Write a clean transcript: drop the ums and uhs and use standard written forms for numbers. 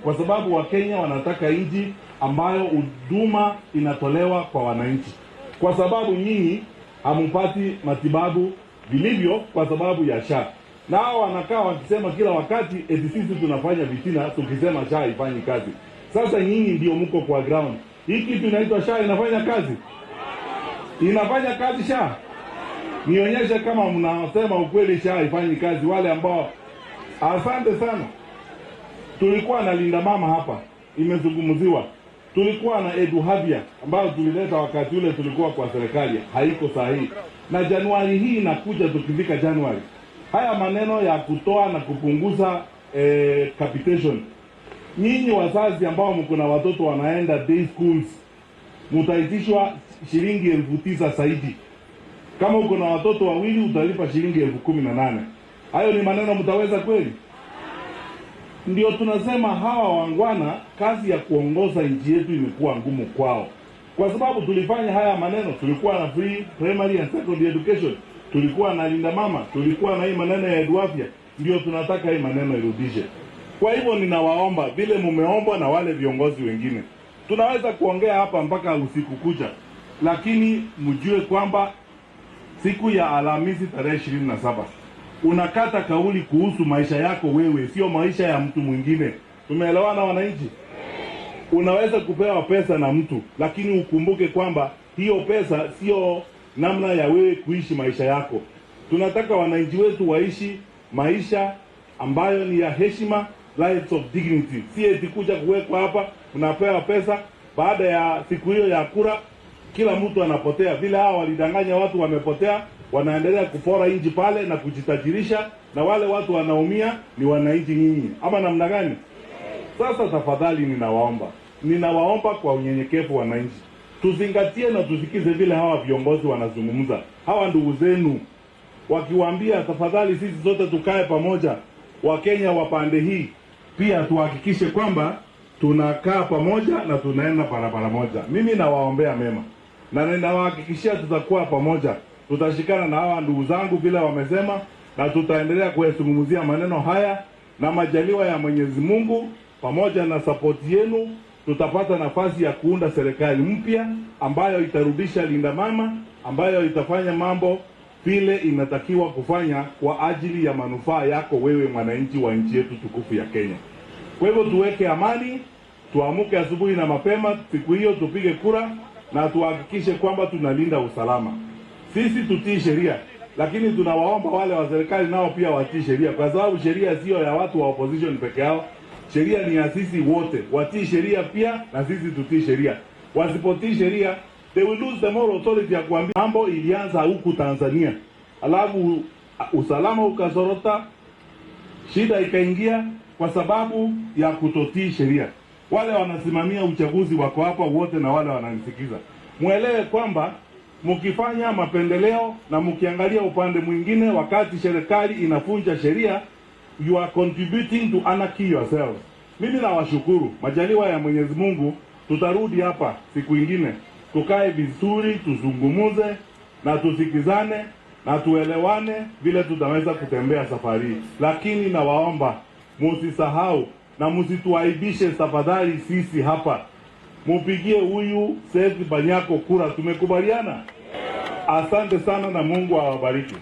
kwa sababu Wakenya wanataka nchi ambayo huduma inatolewa kwa wananchi, kwa sababu nyinyi hamupati matibabu vilivyo kwa sababu ya SHA. Na hao wanakaa wakisema kila wakati eti sisi tunafanya vitina tukisema SHA haifanyi kazi. Sasa nyinyi ndio mko kwa ground. Hii kitu inaitwa SHA inafanya kazi? Inafanya kazi SHA? Nionyeshe kama mnasema ukweli SHA haifanyi kazi, wale ambao. Asante sana. Tulikuwa na Linda Mama hapa, imezungumziwa. Tulikuwa na Eduhavia ambayo tulileta wakati ule tulikuwa kwa serikali, haiko sahihi. Na Januari hii inakuja, tukifika Januari, haya maneno ya kutoa na kupunguza capitation, nyinyi wazazi ambao mko na watoto wanaenda day schools, mtaitishwa shilingi 9,000 zaidi. Kama uko na watoto wawili utalipa shilingi 18,000. Hayo ni maneno mtaweza kweli? Ndio tunasema hawa wangwana, kazi ya kuongoza nchi yetu imekuwa ngumu kwao, kwa sababu tulifanya haya maneno. Tulikuwa na free primary and secondary education, tulikuwa na Linda Mama, tulikuwa na hii maneno ya Eduafya. Ndio tunataka hii maneno irudishe. Kwa hivyo ninawaomba vile mumeomba na wale viongozi wengine, tunaweza kuongea hapa mpaka usiku kucha, lakini mjue kwamba siku ya Alhamisi tarehe 27 unakata kauli kuhusu maisha yako wewe, sio maisha ya mtu mwingine. Tumeelewana wananchi? Unaweza kupewa pesa na mtu, lakini ukumbuke kwamba hiyo pesa sio namna ya wewe kuishi maisha yako. Tunataka wananchi wetu waishi maisha ambayo ni ya heshima, lives of dignity. Si eti kuja kuwekwa hapa unapewa pesa, baada ya siku hiyo ya kura kila mtu anapotea. Vile hao walidanganya watu wamepotea, wanaendelea kupora nchi pale na kujitajirisha, na wale watu wanaumia ni wananchi nyinyi. Ama namna gani? Sasa tafadhali ninawaomba kwa unyenyekevu wananchi, tuzingatie na tusikize vile hawa viongozi wanazungumza. Hawa ndugu zenu wakiwaambia tafadhali sisi zote tukae pamoja, Wakenya wa pande hii pia tuhakikishe kwamba tunakaa pamoja na tunaenda barabara moja. Mimi nawaombea mema na ninawahakikishia tutakuwa pamoja. Tutashikana na hawa ndugu zangu vile wamesema, na tutaendelea kuyazungumzia maneno haya, na majaliwa ya Mwenyezi Mungu pamoja na support yenu tutapata nafasi ya kuunda serikali mpya ambayo itarudisha Linda Mama, ambayo itafanya mambo vile inatakiwa kufanya kwa ajili ya manufaa yako wewe mwananchi wa nchi yetu tukufu ya Kenya. Kwa hivyo tuweke amani, tuamuke asubuhi na mapema siku hiyo, tupige kura na tuhakikishe kwamba tunalinda usalama. Sisi tutii sheria, lakini tunawaomba wale wa serikali nao pia watii sheria, kwa sababu sheria sio ya watu wa opposition peke yao. Sheria ni ya sisi wote. Watii sheria pia na sisi tutii sheria. Wasipotii sheria, they will lose the moral authority ya kuambia. Mambo ilianza huku Tanzania, alafu usalama ukazorota, shida ikaingia kwa sababu ya kutotii sheria. Wale wanasimamia uchaguzi wako hapa wote, na wale wananisikiza, muelewe kwamba mkifanya mapendeleo na mkiangalia upande mwingine wakati serikali inafunja sheria, you are contributing to anarchy yourselves. Mimi nawashukuru. Majaliwa ya Mwenyezi Mungu tutarudi hapa siku ingine, tukae vizuri, tuzungumuze na tusikizane na tuelewane vile tutaweza kutembea safari. Lakini nawaomba musisahau na musituaibishe tafadhali. Sisi hapa mupigie huyu Seth Panyako kura, tumekubaliana. Asante sana na Mungu awabariki.